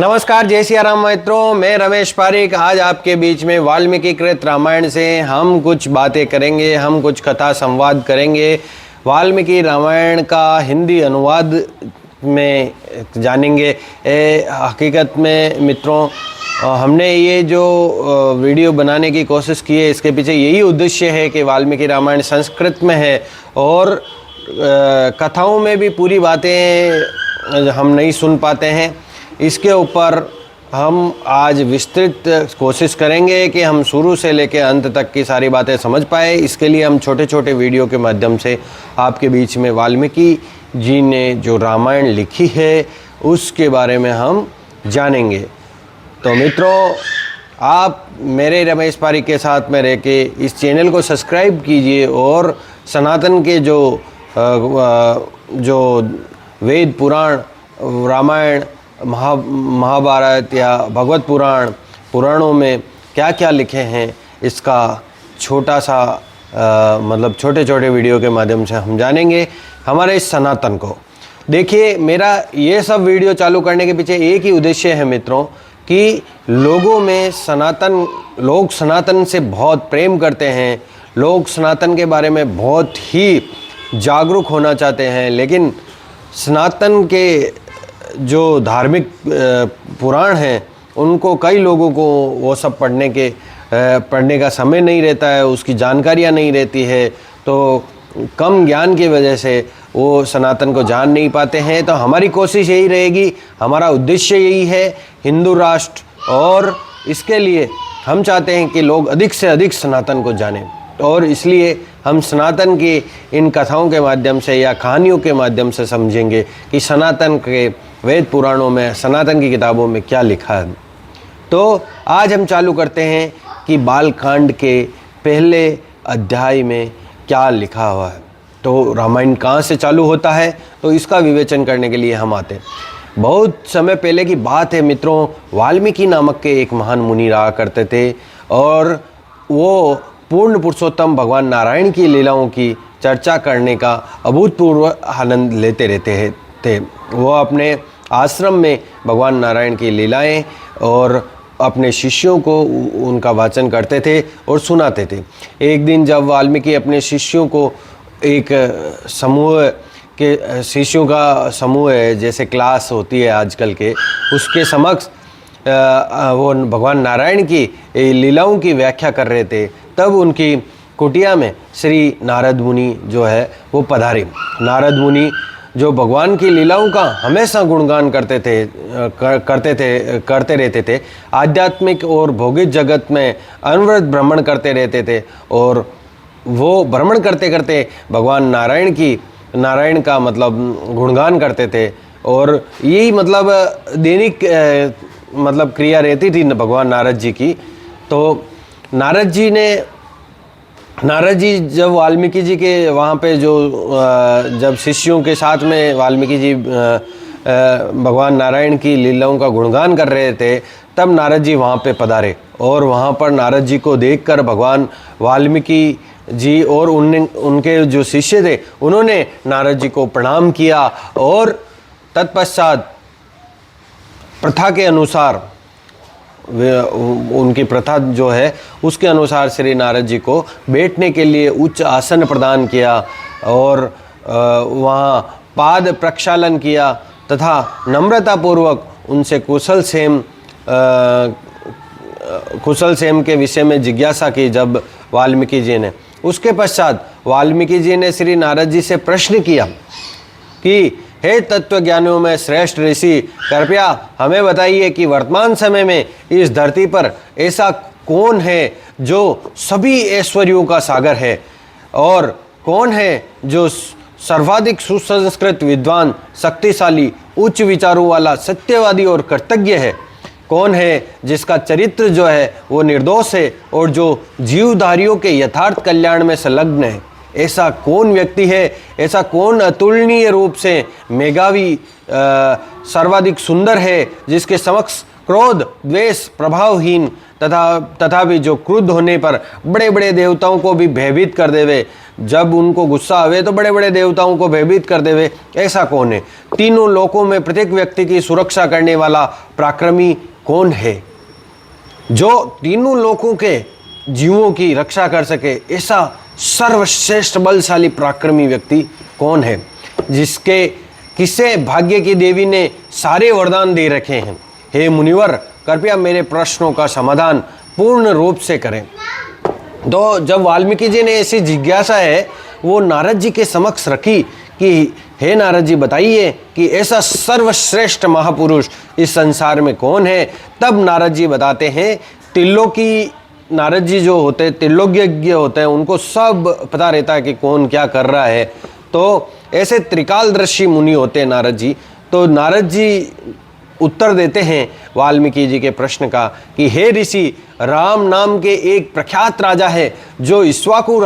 नमस्कार, जय सिया राम मित्रों। मैं रमेश पारिक आज आपके बीच में वाल्मीकि कृत रामायण से हम कुछ बातें करेंगे, हम कुछ कथा संवाद करेंगे। वाल्मीकि रामायण का हिंदी अनुवाद में जानेंगे। हकीकत में मित्रों, हमने ये जो वीडियो बनाने की कोशिश की है, इसके पीछे यही उद्देश्य है कि वाल्मीकि रामायण संस्कृत में है और कथाओं में भी पूरी बातें हम नहीं सुन पाते हैं। इसके ऊपर हम आज विस्तृत कोशिश करेंगे कि हम शुरू से लेकर अंत तक की सारी बातें समझ पाए। इसके लिए हम छोटे छोटे वीडियो के माध्यम से आपके बीच में वाल्मीकि जी ने जो रामायण लिखी है उसके बारे में हम जानेंगे। तो मित्रों, आप मेरे रमेश पारिक के साथ में रह के इस चैनल को सब्सक्राइब कीजिए और सनातन के जो वेद पुराण, रामायण, महाभारत या भगवत पुराणों में क्या क्या लिखे हैं, इसका छोटा सा मतलब छोटे छोटे वीडियो के माध्यम से हम जानेंगे हमारे इस सनातन को। देखिए, मेरा ये सब वीडियो चालू करने के पीछे एक ही उद्देश्य है मित्रों कि लोगों में लोग सनातन से बहुत प्रेम करते हैं, लोग सनातन के बारे में बहुत ही जागरूक होना चाहते हैं, लेकिन सनातन के जो धार्मिक पुराण हैं उनको कई लोगों को वो सब पढ़ने का समय नहीं रहता है, उसकी जानकारियाँ नहीं रहती है, तो कम ज्ञान की वजह से वो सनातन को जान नहीं पाते हैं। तो हमारी कोशिश यही रहेगी, हमारा उद्देश्य यही है हिंदू राष्ट्र, और इसके लिए हम चाहते हैं कि लोग अधिक से अधिक सनातन को जानें। और इसलिए हम सनातन की इन कथाओं के माध्यम से या कहानियों के माध्यम से समझेंगे कि सनातन के वेद पुराणों में, सनातन की किताबों में क्या लिखा है। तो आज हम चालू करते हैं कि बालकांड के पहले अध्याय में क्या लिखा हुआ है। तो रामायण कहाँ से चालू होता है, तो इसका विवेचन करने के लिए हम आते हैं। बहुत समय पहले की बात है मित्रों, वाल्मीकि नामक के एक महान मुनि रहा करते थे और वो पूर्ण पुरुषोत्तम भगवान नारायण की लीलाओं की चर्चा करने का अभूतपूर्व आनंद लेते रहते थे। वो अपने आश्रम में भगवान नारायण की लीलाएं और अपने शिष्यों को उनका वाचन करते थे और सुनाते थे। एक दिन जब वाल्मीकि अपने शिष्यों को एक शिष्यों का समूह है, जैसे क्लास होती है आजकल के, उसके समक्ष वो भगवान नारायण की लीलाओं की व्याख्या कर रहे थे, तब उनकी कुटिया में श्री नारद मुनि जो है वो पधारे। नारद मुनि जो भगवान की लीलाओं का हमेशा गुणगान करते रहते थे, आध्यात्मिक और भौतिक जगत में अनवरत भ्रमण करते रहते थे, और वो भ्रमण करते करते भगवान नारायण का मतलब गुणगान करते थे। और यही मतलब दैनिक मतलब क्रिया रहती थी भगवान नारद जी की। तो नारद जी जब वाल्मीकि जी के वहाँ पे जब शिष्यों के साथ में वाल्मीकि जी भगवान नारायण की लीलाओं का गुणगान कर रहे थे, तब नारद जी वहाँ पे पधारे और वहाँ पर नारद जी को देखकर भगवान वाल्मीकि जी और उनके जो शिष्य थे उन्होंने नारद जी को प्रणाम किया और तत्पश्चात प्रथा के अनुसार, उनकी प्रथा जो है उसके अनुसार श्री नारद जी को बैठने के लिए उच्च आसन प्रदान किया और वहाँ पाद प्रक्षालन किया तथा नम्रतापूर्वक उनसे कुशल क्षेम के विषय में जिज्ञासा की जब वाल्मीकि जी ने। उसके पश्चात वाल्मीकि जी ने श्री नारद जी से प्रश्न किया कि हे तत्वज्ञानियों में श्रेष्ठ ऋषि, कृपया हमें बताइए कि वर्तमान समय में इस धरती पर ऐसा कौन है जो सभी ऐश्वर्यों का सागर है, और कौन है जो सर्वाधिक सुसंस्कृत, विद्वान, शक्तिशाली, उच्च विचारों वाला, सत्यवादी और कृतज्ञ है। कौन है जिसका चरित्र जो है वो निर्दोष है और जो जीवधारियों के यथार्थ कल्याण में संलग्न है। ऐसा कौन व्यक्ति है, ऐसा कौन अतुलनीय रूप से मेघावी सर्वाधिक सुंदर है, जिसके समक्ष क्रोध द्वेष प्रभावहीन तथा भी जो क्रुद्ध होने पर बड़े बड़े देवताओं को भी भयभीत कर देवे, जब उनको गुस्सा आवे तो बड़े बड़े देवताओं को भयभीत कर देवे, ऐसा कौन है? तीनों लोकों में प्रत्येक व्यक्ति की सुरक्षा करने वाला पराक्रमी कौन है? जो तीनों लोकों के जीवों की रक्षा कर सके, ऐसा सर्वश्रेष्ठ बलशाली पराक्रमी व्यक्ति कौन है? किसे भाग्य की देवी ने सारे वरदान दे रखे हैं? हे मुनिवर, कृपया मेरे प्रश्नों का समाधान पूर्ण रूप से करें। तो जब वाल्मीकि जी ने ऐसी जिज्ञासा है वो नारद जी के समक्ष रखी कि हे नारद जी बताइए कि ऐसा सर्वश्रेष्ठ महापुरुष इस संसार में कौन है, तब नारद जी बताते हैं, त्रिलोकी नारद जी जो होते हैं, त्रिलोक्यज्ञ होते हैं, उनको सब पता रहता है कि कौन क्या कर रहा है। तो ऐसे त्रिकालदर्शी मुनि होते हैं नारद जी। तो नारद जी उत्तर देते हैं वाल्मीकि जी के प्रश्न का कि हे ऋषि, राम नाम के एक प्रख्यात राजा है जो इक्ष्वाकु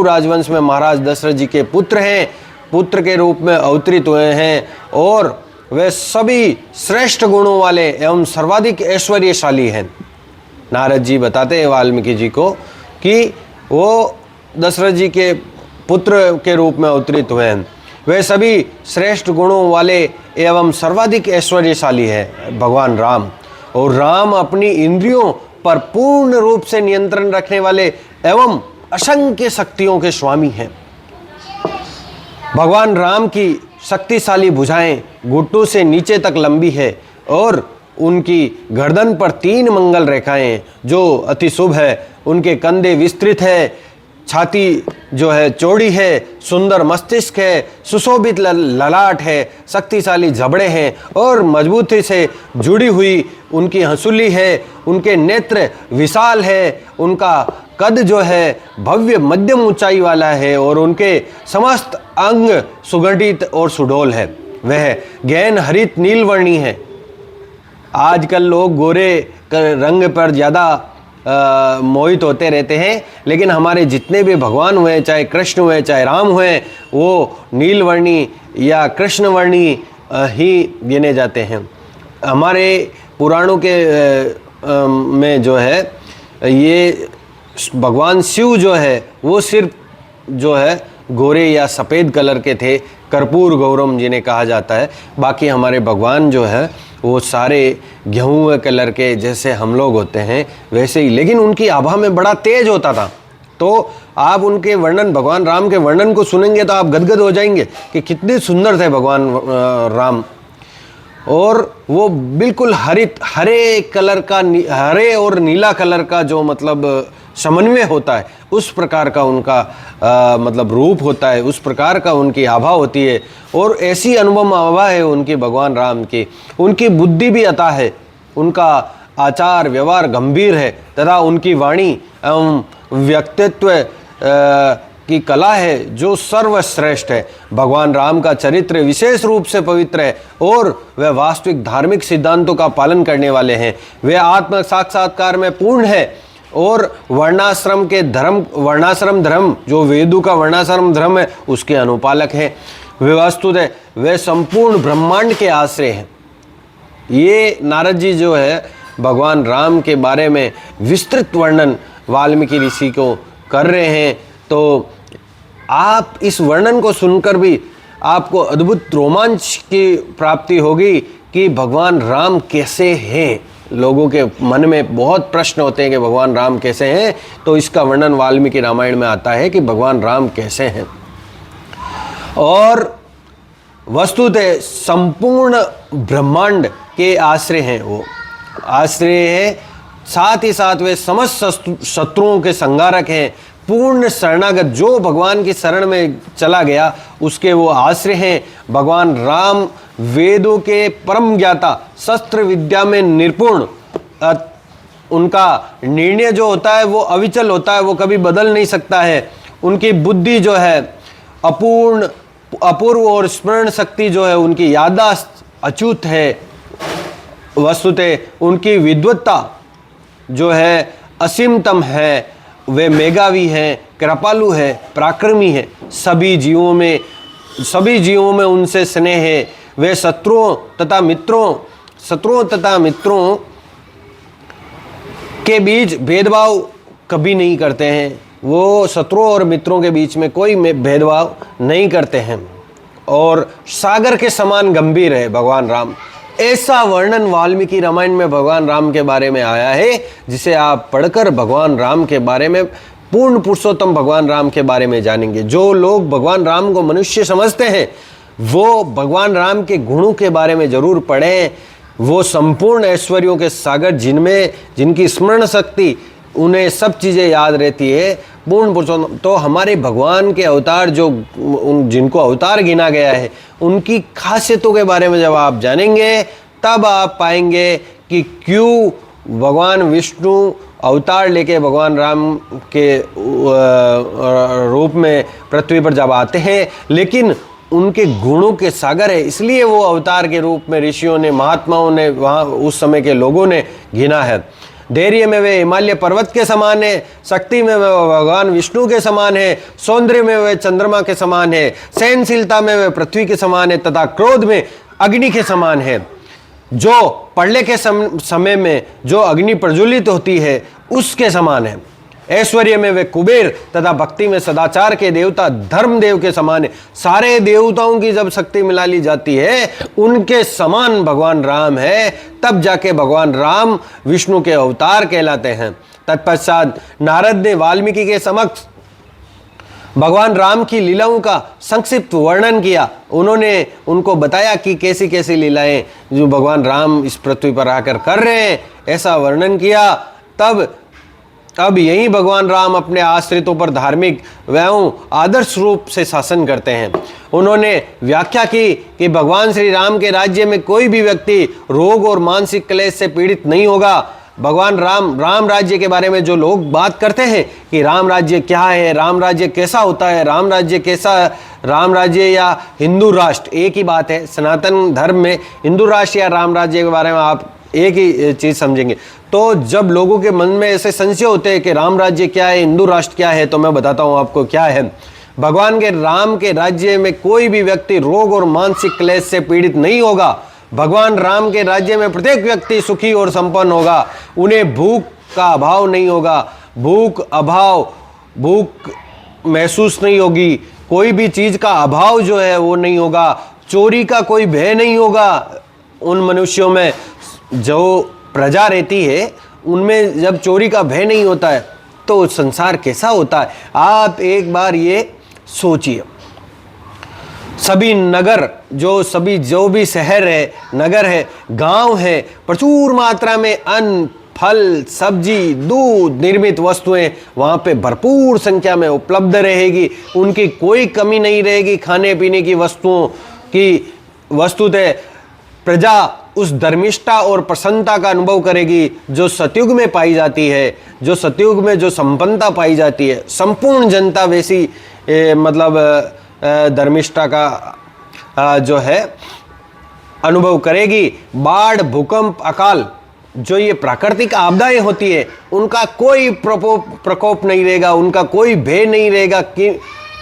राजवंश में महाराज दशरथ जी के पुत्र हैं, पुत्र के रूप में अवतरित हुए हैं, और वे सभी श्रेष्ठ गुणों वाले एवं सर्वाधिक ऐश्वर्यशाली हैं। नारद जी बताते हैं वाल्मीकि जी को कि वो दशरथ जी के पुत्र के रूप में अवतरित हुए हैं, वे सभी श्रेष्ठ गुणों वाले एवं सर्वाधिक ऐश्वर्यशाली है भगवान राम। और राम अपनी इंद्रियों पर पूर्ण रूप से नियंत्रण रखने वाले एवं असंख्य शक्तियों के स्वामी हैं। भगवान राम की शक्तिशाली भुजाएं घुटनों से नीचे तक लंबी है और उनकी गर्दन पर 3 मंगल रेखाएं जो अति शुभ है, उनके कंधे विस्तृत है, छाती जो है चौड़ी है, सुंदर मस्तिष्क है, सुशोभित ललाट है, शक्तिशाली जबड़े हैं और मजबूती से जुड़ी हुई उनकी हंसुली है, उनके नेत्र विशाल है, उनका कद जो है भव्य मध्यम ऊंचाई वाला है और उनके समस्त अंग सुगठित और सुडौल है। वह गहन हरित नीलवर्णी है। आजकल लोग गोरे रंग पर ज़्यादा मोहित होते रहते हैं, लेकिन हमारे जितने भी भगवान हुए, चाहे कृष्ण हुए चाहे राम हुए, वो नीलवर्णी या कृष्णवर्णी ही गिने जाते हैं। हमारे पुराणों के में जो है ये भगवान शिव जो है वो सिर्फ जो है गोरे या सफ़ेद कलर के थे, कर्पूर गौरम जिन्हें कहा जाता है। बाकी हमारे भगवान जो है वो सारे गेहूं कलर के, जैसे हम लोग होते हैं वैसे ही, लेकिन उनकी आभा में बड़ा तेज होता था। तो आप उनके वर्णन, भगवान राम के वर्णन को सुनेंगे तो आप गदगद हो जाएंगे कि कितने सुंदर थे भगवान राम। और वो बिल्कुल हरे कलर का, हरे और नीला कलर का जो मतलब समन्वय होता है, उस प्रकार का उनका मतलब रूप होता है, उस प्रकार का उनकी आभा होती है। और ऐसी अनुपम आभा है उनकी भगवान राम की। उनकी बुद्धि भी अता है, उनका आचार व्यवहार गंभीर है तथा उनकी वाणी एवं व्यक्तित्व की कला है जो सर्वश्रेष्ठ है। भगवान राम का चरित्र विशेष रूप से पवित्र है और वे वास्तविक धार्मिक सिद्धांतों का पालन करने वाले हैं। वे आत्म साक्षात्कार में पूर्ण है और वर्णाश्रम धर्म जो वेदों का वर्णाश्रम धर्म है उसके अनुपालक है। वे वस्तुतः वे संपूर्ण ब्रह्मांड के आश्रय हैं। ये नारद जी जो है भगवान राम के बारे में विस्तृत वर्णन वाल्मीकि ऋषि को कर रहे हैं। तो आप इस वर्णन को सुनकर भी आपको अद्भुत रोमांच की प्राप्ति होगी कि भगवान राम कैसे हैं। लोगों के मन में बहुत प्रश्न होते हैं कि भगवान राम कैसे हैं, तो इसका वर्णन वाल्मीकि रामायण में आता है कि भगवान राम कैसे हैं। और वस्तुतः संपूर्ण ब्रह्मांड के आश्रय हैं, वो आश्रय है। साथ ही साथ वे समस्त शत्रुओं के संहारक हैं। पूर्ण शरणागत जो भगवान की शरण में चला गया उसके वो आश्रय हैं। भगवान राम वेदों के परम ज्ञाता, शस्त्र विद्या में निपुण, उनका निर्णय जो होता है वो अविचल होता है, वो कभी बदल नहीं सकता है। उनकी बुद्धि जो है अपूर्व और स्मरण शक्ति जो है, उनकी याददाश्त अचूक है। वस्तुतः उनकी विद्वत्ता जो है असीमतम है। वे मेघावी हैं, कृपालु है, पराक्रमी है, सभी जीवों में उनसे स्नेह है। वे शत्रुओं तथा मित्रों के बीच भेदभाव कभी नहीं करते हैं। वो शत्रुओं और मित्रों के बीच में कोई भेदभाव नहीं करते हैं। और सागर के समान गंभीर है भगवान राम। ऐसा वर्णन वाल्मीकि रामायण में भगवान राम के बारे में आया है, जिसे आप पढ़कर भगवान राम के बारे में, पूर्ण पुरुषोत्तम भगवान राम के बारे में जानेंगे। जो लोग भगवान राम को मनुष्य समझते हैं वो भगवान राम के गुणों के बारे में जरूर पढ़ें। वो संपूर्ण ऐश्वर्यों के सागर जिनकी स्मरण शक्ति, उन्हें सब चीज़ें याद रहती है। पूर्ण पुरुषोत्तम तो हमारे भगवान के अवतार जिनको अवतार गिना गया है, उनकी खासियतों के बारे में जब आप जानेंगे तब आप पाएंगे कि क्यों भगवान विष्णु अवतार लेके भगवान राम के रूप में पृथ्वी पर जब आते हैं, लेकिन उनके गुणों के सागर है, इसलिए वो अवतार के रूप में ऋषियों ने, महात्माओं ने, वहाँ उस समय के लोगों ने गिना है। धैर्य में वे हिमालय पर्वत के समान है, शक्ति में वे भगवान विष्णु के समान है, सौंदर्य में वे चंद्रमा के समान है, सहनशीलता में वे पृथ्वी के समान है, तथा क्रोध में अग्नि के समान है। जो प्रलय के समय में जो अग्नि प्रज्वलित होती है उसके समान है। ऐश्वर्य में वे कुबेर तथा भक्ति में सदाचार के देवता धर्मदेव के समान है। सारे देवताओं की जब शक्ति मिला ली जाती है, उनके समान भगवान राम है, तब जाके भगवान राम विष्णु के अवतार कहलाते हैं। तत्पश्चात नारद ने वाल्मीकि के समक्ष भगवान राम की लीलाओं का संक्षिप्त वर्णन किया। उन्होंने उनको बताया कि कैसी कैसी लीलाएं जो भगवान राम इस पृथ्वी पर आकर कर रहे हैं, ऐसा वर्णन किया। अब यही भगवान राम अपने आश्रितों पर धार्मिक एवं आदर्श रूप से शासन करते हैं। उन्होंने व्याख्या की कि भगवान श्री राम के राज्य में कोई भी व्यक्ति रोग और मानसिक क्लेश से पीड़ित नहीं होगा। भगवान राम राज्य के बारे में जो लोग बात करते हैं कि राम राज्य क्या है, राम राज्य कैसा होता है, राम राज्य या हिंदू राष्ट्र, एक ही बात है। सनातन धर्म में हिंदू राष्ट्र या राम राज्य के बारे में आप एक ही चीज़ समझेंगे। तो जब लोगों के मन में ऐसे संशय होते हैं कि राम राज्य क्या है, हिंदू राष्ट्र क्या है, तो मैं बताता हूँ आपको क्या है। भगवान के राम के राज्य में कोई भी व्यक्ति रोग और मानसिक क्लेश से पीड़ित नहीं होगा। भगवान राम के राज्य में प्रत्येक व्यक्ति सुखी और संपन्न होगा। उन्हें भूख का अभाव नहीं होगा, भूख महसूस नहीं होगी, कोई भी चीज़ का अभाव जो है वो नहीं होगा, चोरी का कोई भय नहीं होगा। उन मनुष्यों में जो प्रजा रहती है उनमें जब चोरी का भय नहीं होता है तो संसार कैसा होता है, आप एक बार ये सोचिए। सभी नगर जो भी शहर है, नगर है, गांव है, प्रचुर मात्रा में अन्न, फल, सब्जी, दूध निर्मित वस्तुएं वहाँ पे भरपूर संख्या में उपलब्ध रहेगी। उनकी कोई कमी नहीं रहेगी खाने पीने की वस्तुओं की। वस्तुतः प्रजा उस धर्मिष्ठता और प्रसन्नता का अनुभव करेगी जो सतयुग में पाई जाती है, जो सतयुग में जो संपन्नता पाई जाती है। संपूर्ण जनता वैसी धर्मिष्ठता का जो है अनुभव करेगी। बाढ़, भूकंप, अकाल, जो ये प्राकृतिक आपदाएं होती है, उनका कोई प्रकोप नहीं रहेगा, उनका कोई भय नहीं रहेगा कि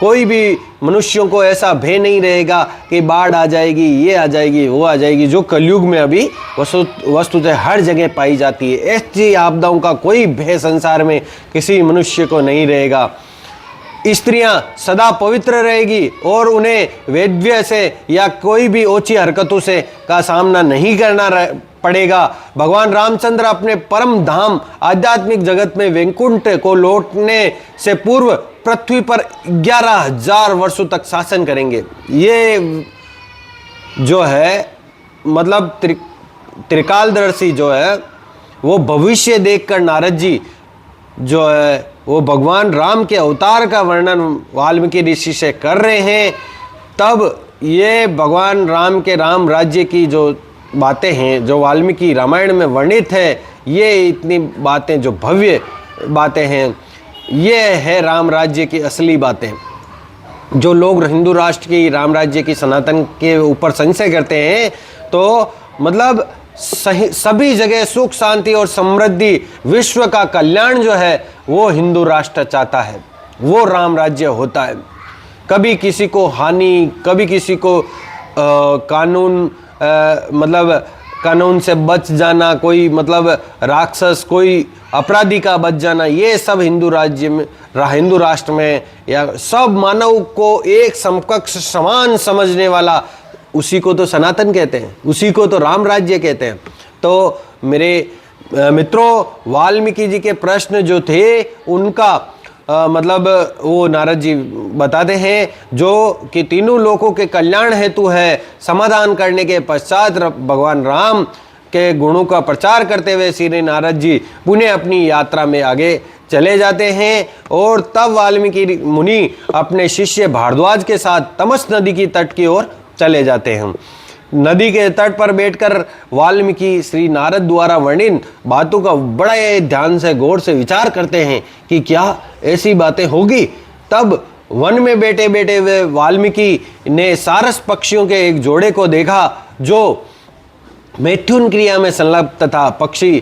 कोई भी मनुष्यों को ऐसा भय नहीं रहेगा कि बाढ़ आ जाएगी, ये आ जाएगी, वो आ जाएगी, जो कलयुग में अभी वस्तुतः हर जगह पाई जाती है। ऐसी आपदाओं का कोई भय संसार में किसी मनुष्य को नहीं रहेगा। स्त्रियां सदा पवित्र रहेगी और उन्हें वैधव्य से या कोई भी ओछी हरकतों से का सामना नहीं करना पड़ेगा। भगवान रामचंद्र अपने परम धाम आध्यात्मिक जगत में वैकुंठ को लौटने से पूर्व पृथ्वी पर 11,000 वर्षों तक शासन करेंगे। ये जो है त्रिकालदर्शी जो है वो भविष्य देखकर नारद जी जो है वो भगवान राम के अवतार का वर्णन वाल्मीकि ऋषि से कर रहे हैं। तब ये भगवान राम के राम राज्य की जो बातें हैं जो वाल्मीकि रामायण में वर्णित है, ये इतनी बातें जो भव्य बातें हैं, ये है राम राज्य की असली बातें। जो लोग हिंदू राष्ट्र की, राम राज्य की, सनातन के ऊपर संशय करते हैं, तो सभी जगह सुख, शांति और समृद्धि, विश्व का कल्याण जो है वो हिंदू राष्ट्र चाहता है। वो राम राज्य होता है। कभी किसी को हानि, कभी किसी को कानून मतलब कानून से बच जाना, कोई मतलब राक्षस, कोई अपराधी का बच जाना, ये सब हिंदू राज्य में, हिंदू राष्ट्र में, या सब मानव को एक समकक्ष समान समझने वाला, उसी को तो सनातन कहते हैं, उसी को तो राम राज्य कहते हैं। तो मेरे मित्रों, वाल्मीकि जी के प्रश्न जो थे उनका मतलब वो नारद जी बताते हैं, जो कि तीनों लोगों के कल्याण हेतु है, समाधान करने के पश्चात भगवान राम के गुणों का प्रचार करते हुए श्री नारद जी पुनः अपनी यात्रा में आगे चले जाते हैं। और तब वाल्मीकि मुनि अपने शिष्य भारद्वाज के साथ तमस नदी की तट की ओर चले जाते हैं। नदी के तट पर बैठकर वाल्मीकि श्री नारद द्वारा वर्णित बातों का बड़े ध्यान से, गौर से विचार करते हैं कि क्या ऐसी बातें होगी। तब वन में बैठे बैठे हुए वाल्मीकि ने सारस पक्षियों के एक जोड़े को देखा, जो मैथुन क्रिया में संलग्न तथा पक्षी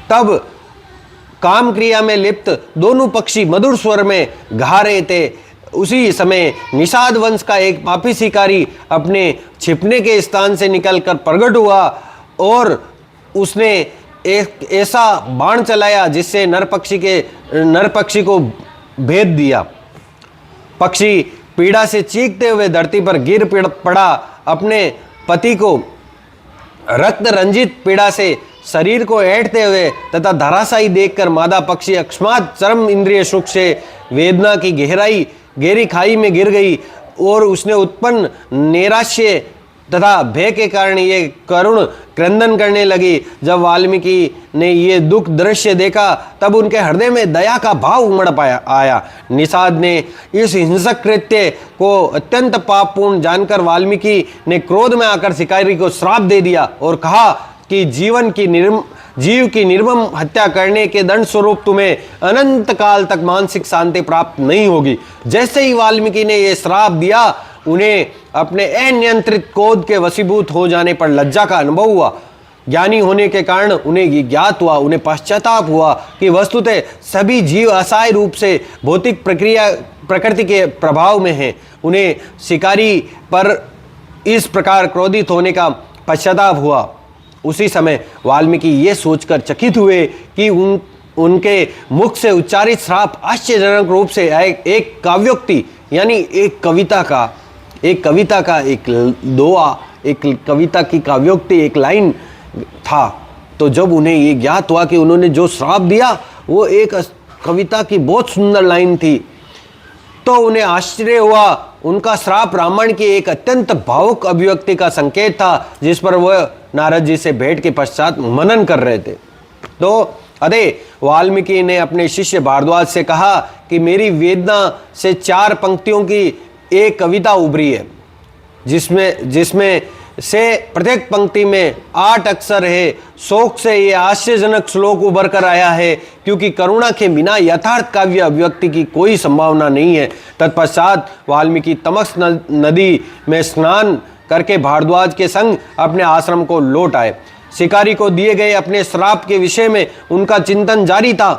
तब काम क्रिया में लिप्त दोनों पक्षी मधुर स्वर में गा रहे थे। उसी समय निषाद वंश का एक पापी शिकारी अपने छिपने के स्थान से निकलकर प्रकट हुआ और उसने एक ऐसा बाण चलाया जिससे नर पक्षी को भेद दिया। पक्षी पीड़ा से चीखते हुए धरती पर गिर पड़ा। अपने पति को रक्त रंजित पीड़ा से शरीर को ऐंठते हुए तथा धराशायी देखकर मादा पक्षी अकस्मात चरम इंद्रिय सुख से वेदना की गहरी खाई में गिर गई और उसने उत्पन्न नैराश्य तथा भय के कारण ये करुण क्रंदन करने लगी। जब वाल्मीकि ने ये दुख दृश्य देखा तब उनके हृदय में दया का भाव उमड़ आया। निषाद ने इस हिंसक कृत्य को अत्यंत पापपूर्ण जानकर वाल्मीकि ने क्रोध में आकर शिकारी को श्राप दे दिया और कहा कि जीव की निर्मम हत्या करने के दंड स्वरूप तुम्हें अनंत काल तक मानसिक शांति प्राप्त नहीं होगी। जैसे ही वाल्मीकि ने यह श्राप दिया, उन्हें अपने अनियंत्रित क्रोध के वशीभूत हो जाने पर लज्जा का अनुभव हुआ। ज्ञानी होने के कारण उन्हें ये ज्ञात हुआ, उन्हें पश्चाताप हुआ कि वस्तुतः सभी जीव असहाय रूप से भौतिक प्रकृति के प्रभाव में हैं। उन्हें शिकारी पर इस प्रकार क्रोधित होने का पश्चाताप हुआ। उसी समय वाल्मीकि ये सोचकर चकित हुए कि उनके मुख से उच्चारित श्राप आश्चर्यजनक रूप से एक काव्योक्ति, यानी एक कविता का एक दोहा, एक कविता की काव्योक्ति, एक लाइन था। तो जब उन्हें ये ज्ञात हुआ कि उन्होंने जो श्राप दिया वो एक कविता की बहुत सुंदर लाइन थी, तो उन्हें आश्चर्य हुआ। उनका श्राप रामायण की एक अत्यंत भावुक अभिव्यक्ति का संकेत था, जिस पर वह नारद जी से भेंट के पश्चात मनन कर रहे थे। तो अतः वाल्मीकि ने अपने शिष्य भारद्वाज से कहा कि मेरी वेदना से 4 पंक्तियों की एक कविता उभरी है, जिसमें से प्रत्येक पंक्ति में 8 अक्षर है। शोक से ये आश्चर्यजनक श्लोक उभर कर आया है, क्योंकि करुणा के बिना यथार्थ काव्य अभिव्यक्ति की कोई संभावना नहीं है। तत्पश्चात वाल्मीकि तमस नदी में स्नान करके भारद्वाज के संग अपने आश्रम को लौट आए। शिकारी को दिए गए अपने श्राप के विषय में उनका चिंतन जारी था।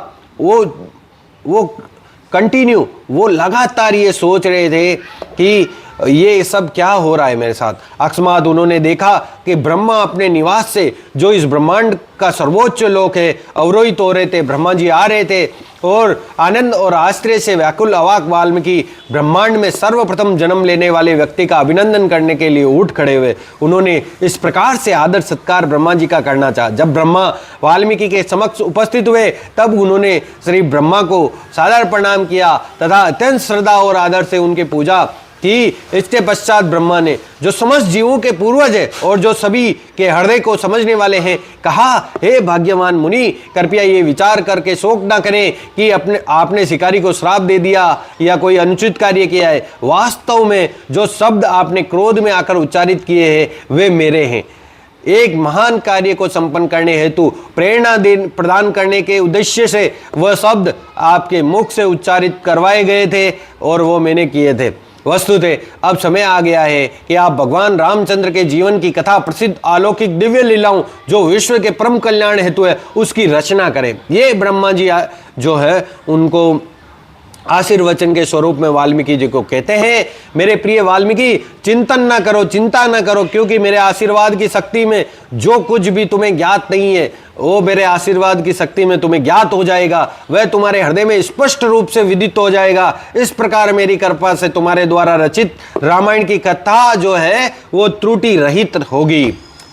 वो लगातार ये सोच रहे थे कि ये सब क्या हो रहा है मेरे साथ। अकस्मात उन्होंने देखा कि ब्रह्मा अपने निवास से, जो इस ब्रह्मांड का सर्वोच्च लोक है, अवरोहित हो रहे थे। ब्रह्मा जी आ रहे थे और आनंद और आश्चर्य से व्याकुल अवाक वाल्मीकि ब्रह्मांड में सर्वप्रथम जन्म लेने वाले व्यक्ति का अभिनंदन करने के लिए उठ खड़े हुए। उन्होंने इस प्रकार से आदर सत्कार ब्रह्मा जी का करना चाहा। जब ब्रह्मा वाल्मीकि के समक्ष उपस्थित हुए तब उन्होंने श्री ब्रह्मा को सादर प्रणाम किया तथा अत्यंत श्रद्धा और आदर से उनकी पूजा कि इसके पश्चात ब्रह्मा ने, जो समस्त जीवों के पूर्वज है और जो सभी के हृदय को समझने वाले हैं, कहा, हे भाग्यवान मुनि, कृपया ये विचार करके शोक न करें कि आपने शिकारी को श्राप दे दिया या कोई अनुचित कार्य किया है। वास्तव में जो शब्द आपने क्रोध में आकर उच्चारित किए हैं वे मेरे हैं। एक महान कार्य को संपन्न करने हेतु प्रेरणा प्रदान करने के उद्देश्य से वह शब्द आपके मुख से उच्चारित करवाए गए थे और वो मैंने किए थे। वस्तुतः अब समय आ गया है कि आप भगवान रामचंद्र के जीवन की कथा, प्रसिद्ध अलौकिक दिव्य लीलाओं जो विश्व के परम कल्याण हेतु है, उसकी रचना करें। ये ब्रह्मा जी जो है उनको आशीर्वचन के स्वरूप में वाल्मीकि जी को कहते हैं, मेरे प्रिय वाल्मीकि, चिंतन ना करो, चिंता ना करो, क्योंकि मेरे आशीर्वाद की शक्ति में जो कुछ भी तुम्हें ज्ञात नहीं है वो मेरे आशीर्वाद की शक्ति में तुम्हें ज्ञात हो जाएगा, वह तुम्हारे हृदय में स्पष्ट रूप से विदित हो जाएगा। इस प्रकार मेरी कृपा से तुम्हारे द्वारा रचित रामायण की कथा जो है वो त्रुटि रहित होगी,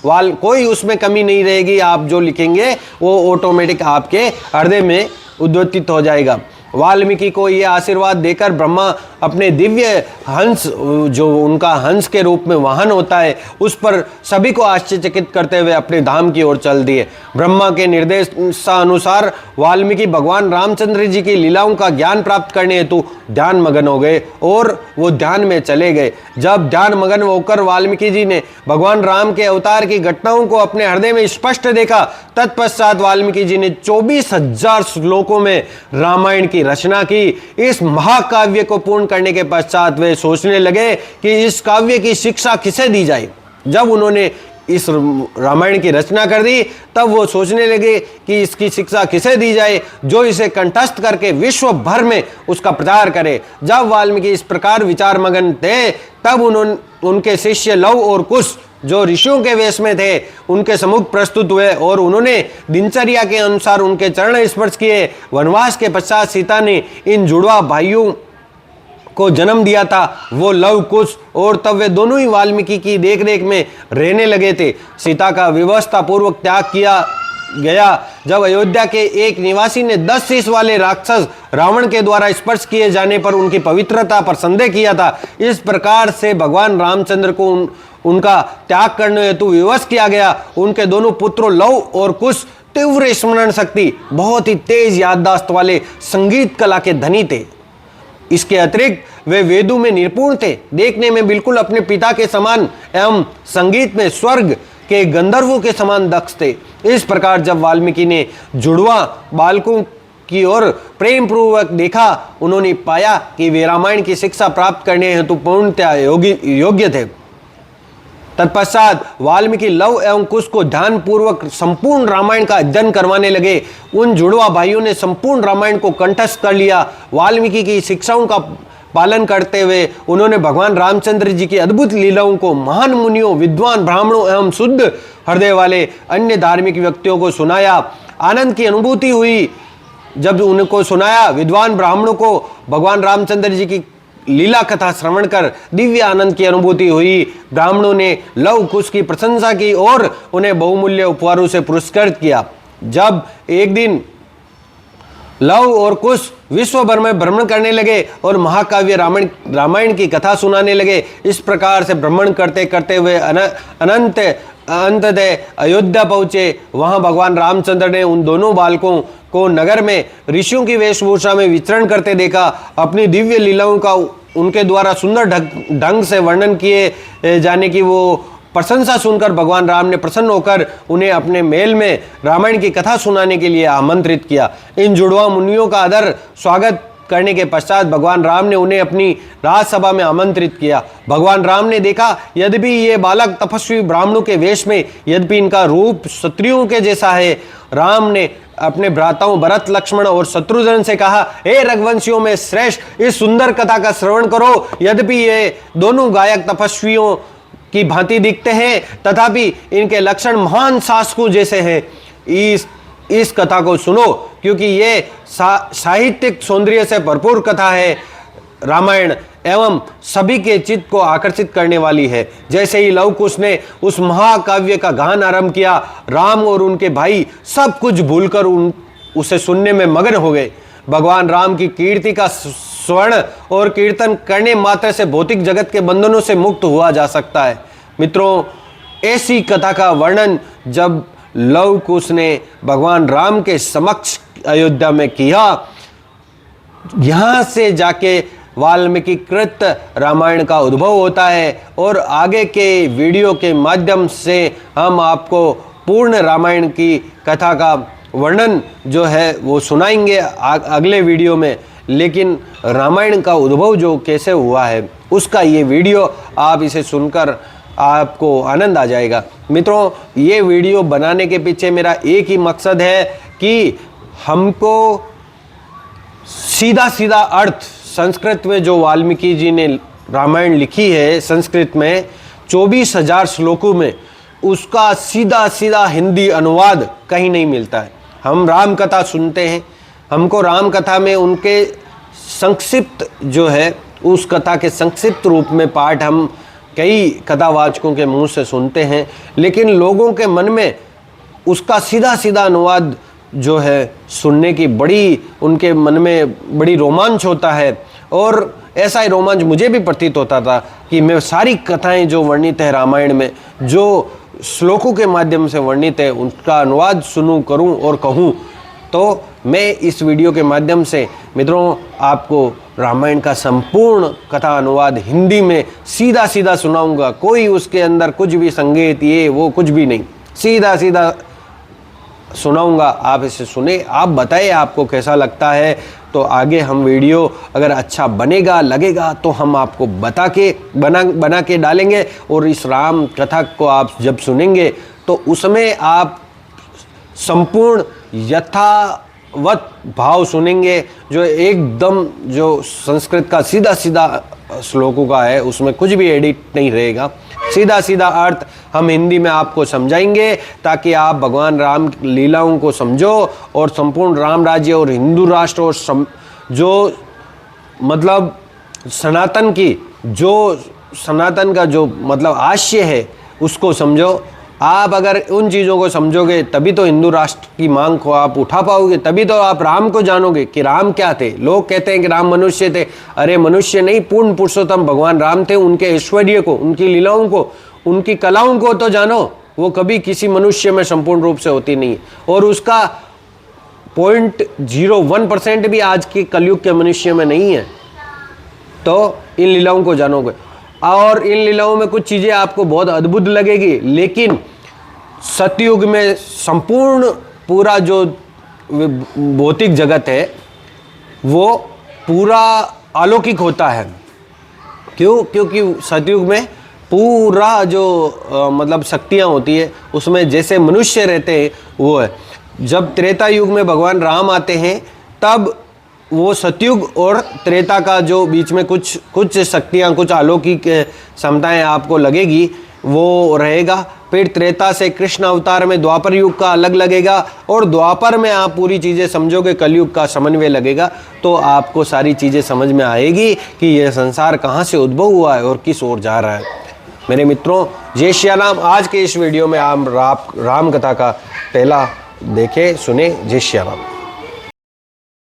कोई उसमें कमी नहीं रहेगी। आप जो लिखेंगे वो ऑटोमेटिक आपके हृदय में उद्योतित हो जाएगा। वाल्मीकि को ये आशीर्वाद देकर ब्रह्मा अपने दिव्य हंस, जो उनका हंस के रूप में वाहन होता है, उस पर सभी को आश्चर्यचकित करते हुए अपने धाम की ओर चल दिए। ब्रह्मा के निर्देशानुसार वाल्मीकि भगवान रामचंद्र जी की लीलाओं का ज्ञान प्राप्त करने हेतु ध्यान मगन हो गए और वो ध्यान में चले गए। जब ध्यान मगन होकर वाल्मीकि जी ने भगवान राम के अवतार की घटनाओं को अपने हृदय में स्पष्ट देखा, तत्पश्चात वाल्मीकि जी ने 24,000 श्लोकों में रामायण की रचना की। इस महाकाव्य को पूर्ण करने के पश्चात वे सोचने लगे कि इस काव्य की शिक्षा किसे दी जाए। जब उन्होंने इस रामायण की रचना कर दी तब वो सोचने लगे कि इसकी शिक्षा किसे दी जाए जो इसे कंठस्थ करके विश्व भर में उसका प्रचार करे। जब वाल्मीकि इस प्रकार विचार मगन थे तब उनके शिष्य लव और कुश जो ऋषियों के वेश में थे उनके सम्मुख प्रस्तुत हुए और उन्होंने दिनचर्या के अनुसार उनके चरण स्पर्श किए। वनवास के पश्चात सीता ने इन जुड़वा भाइयों को जन्म दिया था, वो लव कुश, और तब वे दोनों ही वाल्मीकि की देखरेख में रहने लगे थे। सीता का व्यवस्था पूर्वक त्याग किया गया। जब अयोध्या के एक निवासी ने 10 शीश वाले राक्षस रावण के द्वारा स्पर्श किए जाने पर उनकी पवित्रता पर संदेह किया था। इस प्रकार से भगवान रामचंद्र को उनका त्याग करने हेतु विवश किया गया। उनके दोनों पुत्रों लव और कुश तीव्र स्मरण शक्ति, बहुत ही तेज याददाश्त वाले संगीत कला के धनी थे। इसके अतिरिक्त वे वेदों में निपुण थे, देखने में बिल्कुल अपने पिता के समान एवं संगीत में स्वर्ग के गंधर्वों के समान दक्ष थे। इस प्रकार जब वाल्मीकि ने जुड़वा बालकों की ओर प्रेम पूर्वक देखा, उन्होंने पाया कि वे रामायण की शिक्षा प्राप्त करने हेतु पूर्णतया योग्य थे। तत्पश्चात वाल्मीकि लव एवं कुश को ध्यान पूर्वक संपूर्ण रामायण का अध्ययन करवाने लगे। उन जुड़वा भाइयों ने संपूर्ण रामायण को कंठस्थ कर लिया। वाल्मीकि की शिक्षाओं का पालन करते हुए उन्होंने भगवान रामचंद्र जी की अद्भुत लीलाओं को महान मुनियों, विद्वान ब्राह्मणों एवं शुद्ध हृदय वाले अन्य धार्मिक व्यक्तियों को सुनाया। आनंद की अनुभूति हुई जब उनको सुनाया। विद्वान ब्राह्मणों को भगवान रामचंद्र जी की लीला कथा श्रवण कर दिव्य आनंद की अनुभूति हुई। ब्राह्मणों ने लव कुश की प्रशंसा की और उन्हें बहुमूल्य उपहारों से पुरस्कृत किया। जब एक दिन लव और कुश विश्व भर में भ्रमण करने लगे और महाकाव्य रामायण की कथा सुनाने लगे। इस प्रकार से भ्रमण करते करते हुए अंततः अयोध्या पहुंचे। वहां भगवान रामचंद्र ने उन दोनों बालकों को नगर में ऋषियों की वेशभूषा में विचरण करते देखा। अपनी दिव्य लीलाओं का उनके द्वारा सुंदर ढंग से वर्णन किए जाने की वो प्रशंसा सुनकर भगवान राम ने प्रसन्न होकर उन्हें अपने महल में रामायण की कथा सुनाने के लिए आमंत्रित किया। इन जुड़वा मुनियों का आदर स्वागत करने के पश्चात भगवान राम ने उन्हें अपनी राजसभा में आमंत्रित किया। भगवान राम ने देखा यद्यपि ये बालक तपस्वी ब्राह्मणों के वेश में, यद्यपि इनका रूप क्षत्रियों के जैसा है। राम ने अपने भ्राताओं भरत, लक्ष्मण और शत्रुघ्न से कहा, हे रघुवंशियों में श्रेष्ठ, इस सुंदर कथा का श्रवण करो। यद्यपि ये दोनों गायक तपस्वियों की भांति दिखते हैं तथापि इनके लक्षण महान शासकों जैसे हैं। इस कथा को सुनो क्योंकि ये साहित्यिक सौंदर्य से भरपूर कथा है। रामायण एवं सभी के चित्त को आकर्षित करने वाली है। जैसे ही लव कुश ने उस महाकाव्य का गान आरंभ किया, राम और उनके भाई सब कुछ भूलकर उसे सुनने में मगन हो गए। भगवान राम की कीर्ति का स्वर्ण और कीर्तन करने मात्र से भौतिक जगत के बंधनों से मुक्त हुआ जा सकता है। मित्रों, ऐसी कथा का वर्णन जब लव कुश ने भगवान राम के समक्ष अयोध्या में किया, यहां से जाके वाल्मीकि कृत रामायण का उद्भव होता है और आगे के वीडियो के माध्यम से हम आपको पूर्ण रामायण की कथा का वर्णन जो है वो सुनाएंगे अगले वीडियो में। लेकिन रामायण का उद्भव जो कैसे हुआ है उसका ये वीडियो आप इसे सुनकर आपको आनंद आ जाएगा। मित्रों, ये वीडियो बनाने के पीछे मेरा एक ही मकसद है कि हमको सीधा सीधा अर्थ संस्कृत में जो वाल्मीकि जी ने रामायण लिखी है संस्कृत में 24,000 श्लोकों में, उसका सीधा सीधा हिंदी अनुवाद कहीं नहीं मिलता है। हम राम कथा सुनते हैं, हमको राम कथा में उनके संक्षिप्त जो है उस कथा के संक्षिप्त रूप में पाठ हम कई कथावाचकों के मुंह से सुनते हैं, लेकिन लोगों के मन में उसका सीधा सीधा अनुवाद जो है सुनने की बड़ी उनके मन में बड़ी रोमांच होता है। और ऐसा ही रोमांच मुझे भी प्रतीत होता था कि मैं सारी कथाएं जो वर्णित है रामायण में, जो श्लोकों के माध्यम से वर्णित है, उनका अनुवाद सुनूं, करूं और कहूं। तो मैं इस वीडियो के माध्यम से मित्रों आपको रामायण का संपूर्ण कथा अनुवाद हिंदी में सीधा सीधा सुनाऊंगा। कोई उसके अंदर कुछ भी संगीत ये वो कुछ भी नहीं, सीधा सीधा सुनाऊंगा। आप इसे सुने, आप बताएं आपको कैसा लगता है। तो आगे हम वीडियो अगर अच्छा बनेगा लगेगा तो हम आपको बना के डालेंगे। और इस राम कथा को आप जब सुनेंगे तो उसमें आप संपूर्ण यथावत भाव सुनेंगे, जो एकदम जो संस्कृत का सीधा सीधा श्लोकों का है, उसमें कुछ भी एडिट नहीं रहेगा। सीधा सीधा अर्थ हम हिंदी में आपको समझाएंगे ताकि आप भगवान राम लीलाओं को समझो और संपूर्ण राम राज्य और हिंदू राष्ट्र और जो मतलब सनातन का जो मतलब आशय है उसको समझो। आप अगर उन चीज़ों को समझोगे तभी तो हिंदू राष्ट्र की मांग को आप उठा पाओगे, तभी तो आप राम को जानोगे कि राम क्या थे। लोग कहते हैं कि राम मनुष्य थे, अरे मनुष्य नहीं, पूर्ण पुरुषोत्तम भगवान राम थे। उनके ऐश्वर्य को, उनकी लीलाओं को, उनकी कलाओं को तो जानो, वो कभी किसी मनुष्य में संपूर्ण रूप से होती नहीं, और उसका 0.01% भी आज के कलयुग के मनुष्य में नहीं है। तो इन लीलाओं को जानोगे और इन लीलाओं में कुछ चीज़ें आपको बहुत अद्भुत लगेगी, लेकिन सतयुग में संपूर्ण पूरा जो भौतिक जगत है वो पूरा अलौकिक होता है। क्यों? क्योंकि सतयुग में पूरा जो मतलब शक्तियाँ होती है उसमें जैसे मनुष्य रहते हैं वो है। जब त्रेता युग में भगवान राम आते हैं तब वो सतयुग और त्रेता का जो बीच में कुछ शक्तियाँ, कुछ अलौकिक क्षमताएं आपको लगेगी वो रहेगा। फिर त्रेता से कृष्ण अवतार में द्वापर युग का अलग लगेगा, और द्वापर में आप पूरी चीज़ें समझोगे, कलयुग का समन्वय लगेगा। तो आपको सारी चीज़ें समझ में आएगी कि यह संसार कहाँ से उद्भव हुआ है और किस ओर जा रहा है। मेरे मित्रों, जय श्री राम। आज के इस वीडियो में आप राम कथा का पहला देखे सुने। जय श्री राम।